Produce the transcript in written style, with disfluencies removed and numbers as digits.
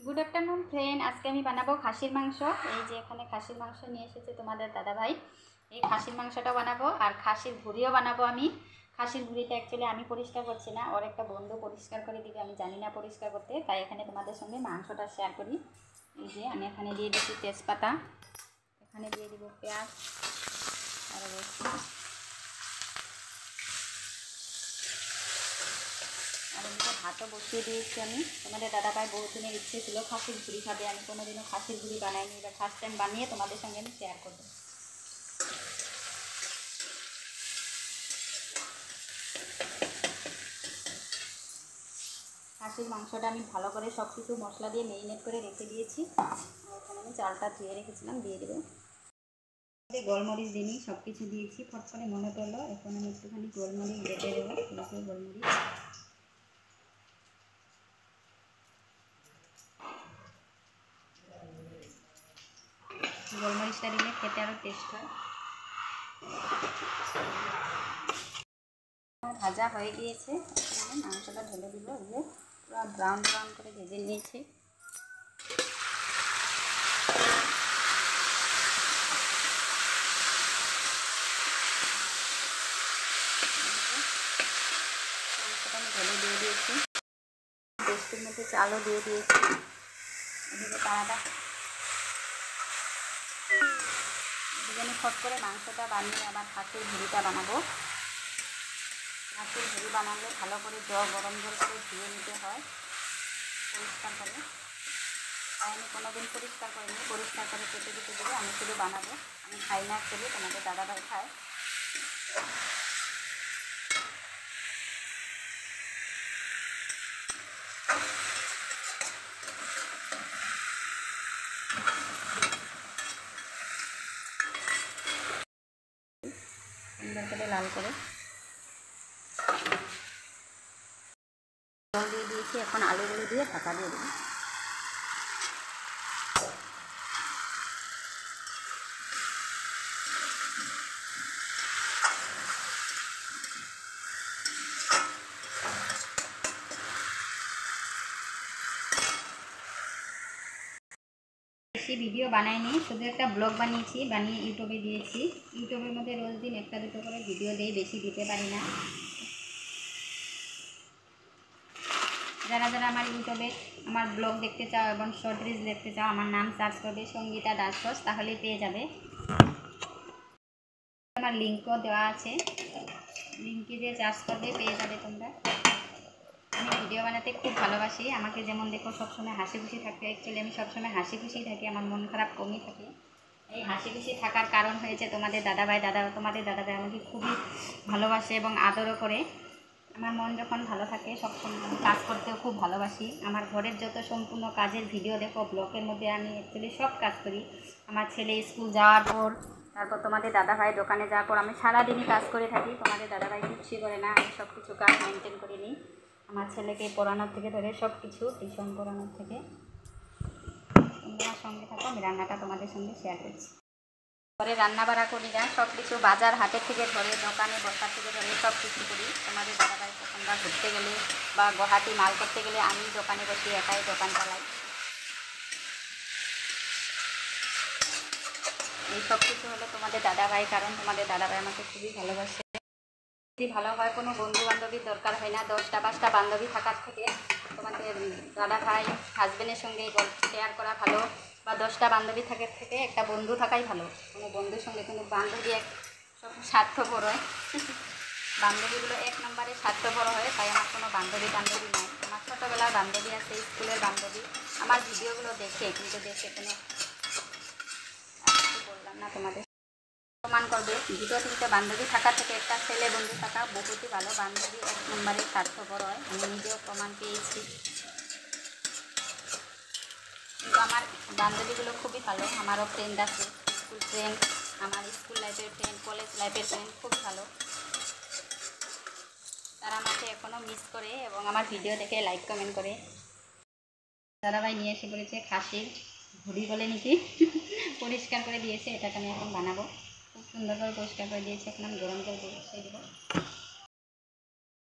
Good afternoon friend. आज के बनाबो खासिर मांस। এই যে এখানে খাসির মাংস নিয়ে এসেছে তোমাদের দাদা ভাই। এই খাসির মাংসটা বানাবো আর খাসির ভুড়িও বানাবো আমি। খাসির ভুড়িটা অ্যাকচুয়ালি আমি পরিষ্কার করছি না, ওর একটা বন্ধু পরিষ্কার করে দিবে, আমি জানি না পরিষ্কার করতে, তাই এখানে তোমাদের সঙ্গে মাংসটা শেয়ার করি। এই যে আমি এখানে দিয়ে দিচ্ছি তেজপাতা, এখানে দিয়ে দিব পেঁয়াজ আর রসুন আর এদিকে ভাতও বসিয়ে দিয়েছি আমি। তোমাদের দাদা ভাই বহু দিনের ইচ্ছে ছিল খাসির ভুড়ি খাবে, আমি কোনোদিনও খাসির ভুড়ি বানাইনি, এবার ফার্স্ট টাইম বানিয়ে তোমাদের সঙ্গে আমি শেয়ার করবো। খাসির মাংসটা আমি ভালো করে সব কিছু মশলা দিয়ে মেরিনেট করে রেখে দিয়েছি। এখানে আমি চালটা ধুয়ে রেখেছিলাম, দিয়ে দেবো। গোলমরিচ দিনই সব কিছু দিয়েছি, ফট করে মনে পড়লো, এখন আমি একটুখানি গোলমরিচ বেটে দেবো। গোলমরিচটা দিলে খেতে আরও টেস্ট হয়। ভাজা হয়ে গিয়েছে, এখানে মাংসটা ঢেলে দিব। দিয়ে পুরো ব্রাউন ব্রাউন করে ভেজে নিয়েছি। মাংসটা আমি ঢেলে দিয়ে দিয়েছি, পেস্টের মধ্যে চালও দিয়ে দিয়েছি। এদিকে তাড়াটা এদিকে আমি ফট করে মাংসটা বানিয়ে আবার খাসির ভুড়িটা বানাবো। খাসির ভুড়ি বানালে ভালো করে গরম জল করে ধুয়ে নিতে হয় পরিষ্কার করে, তাই আমি কোনোদিন পরিষ্কার করিনি, পরিষ্কার করে কেটে কেটে দেবো। আমি শুধু বানাবো, আমি খাই না অ্যাকচুয়ালি, তোমাদের দাদাভাই খায়। সুন্দর করে লাল করে জল দিয়ে দিয়েছি, এখন আলুগুলো দিয়ে ঢাকা দিয়ে দেবো। বেশি ভিডিও বানাইনি, শুধু একটা ব্লগ বানিয়েছি, বানিয়ে ইউটিউবে দিয়েছি। ইউটিউবের মধ্যে রোজ দিন একটা দুটো করে ভিডিও দিই, বেশি দিতে পারি না। যারা যারা আমার ইউটিউবে আমার ব্লগ দেখতে চাও এবং শর্ট রিলস দেখতে চাও, আমার নাম সার্চ করবে সঙ্গীতা দাস, তাহলেই পেয়ে যাবে। আমার লিঙ্কও দেওয়া আছে, লিঙ্কে দিয়ে সার্চ করবে পেয়ে যাবে তোমরা। আমি ভিডিও বানাতে খুব ভালোবাসি, আমাকে যেমন দেখো সবসময় হাসি খুশি থাকতে, অ্যাকচুয়ালি আমি সবসময় হাসি খুশি থাকি, আমার মন খারাপ কমই থাকে। এই হাসি খুশি থাকার কারণ হয়েছে তোমাদের দাদাভাই আমাকে খুবই ভালোবাসে এবং আদরও করে। আমার মন যখন ভালো থাকে সবসময় আমি কাজ করতেও খুব ভালোবাসি। আমার ঘরের যত সম্পূর্ণ কাজের ভিডিও দেখো ব্লগের মধ্যে আমি অ্যাকচুয়ালি সব কাজ করি। আমার ছেলে স্কুল যাওয়ার পর, তারপর তোমাদের দাদাভাই দোকানে যাওয়ার পর আমি সারাদিনই কাজ করে থাকি। তোমাদের দাদাভাই কিচ্ছুই করে না, আমি সব কিছু কাজ মেনটেন করে নিই। আমার ছেলেকে পড়ানোর থেকে ধরে সব কিছু, টিউশন পড়ানোর থেকে। তোমরা সঙ্গে থাকো, আমি রান্নাটা তোমাদের সঙ্গে শেয়ার করছি। ঘরে রান্না বাড়া করি না, সব কিছু বাজার হাটের থেকে ধরে, দোকানে বসার থেকে ধরে সব কিছু করি। তোমাদের দাদাভাই আমরা ঘুরতে গেলে বা গুয়াহাটি মাল করতে গেলে আমি দোকানে বসি, একাই দোকান চালাই। এই সব কিছু হলো তোমাদের দাদাভাই, কারণ তোমাদের দাদাভাই আমাকে খুবই ভালোবাসে। যদি ভালো হয় কোনো বন্ধু বান্ধবীর দরকার হয় না, 10টা 5টা বান্ধবী থাকার থেকে তোমাদের দাদাভাই হাজব্যান্ডের সঙ্গে গল্প শেয়ার করা ভালো, বা 10টা বান্ধবী থাকার থেকে একটা বন্ধু থাকাই ভালো। কোনো বন্ধুর সঙ্গে কোনো বান্ধবী সব স্বার্থপর হয়, বান্ধবীগুলো 1 নম্বরে স্বার্থপর হয়, তাই আমার কোনো বান্ধবী নাই। আমার ছোটোবেলার বান্ধবী আছে, স্কুলের বান্ধবী, আমার ভিডিওগুলো দেখে, কিন্তু দেখে কোনো কিছু বললাম না তোমাদের। প্রমাণ করবে 2-3টে বান্ধবী থাকার থেকে একটা ছেলে বন্ধু থাকা বহুতই ভালো। বান্ধবী 1 নম্বরে স্বার্থপর হয়, আমি নিজেও প্রমাণ পেয়েছি। কিন্তু আমার বান্ধবীগুলো খুবই ভালো, আমারও ফ্রেন্ড আছে, স্কুল ফ্রেন্ড, আমার স্কুল লাইফের ফ্রেন্ড, কলেজ লাইফের ফ্রেন্ড খুব ভালো। তারা আমাকে এখনও মিস করে এবং আমার ভিডিও দেখে লাইক কমেন্ট করে। দাদাভাই নিয়ে এসে বলেছে খাসির ভুড়ি বলে নাকি, পরিষ্কার করে দিয়েছে, এটাকে আমি এখন বানাবো। খুব সুন্দর করে পরিষ্কার করে দিয়েছে, এখন আমি গরম জল দিয়ে দেবো।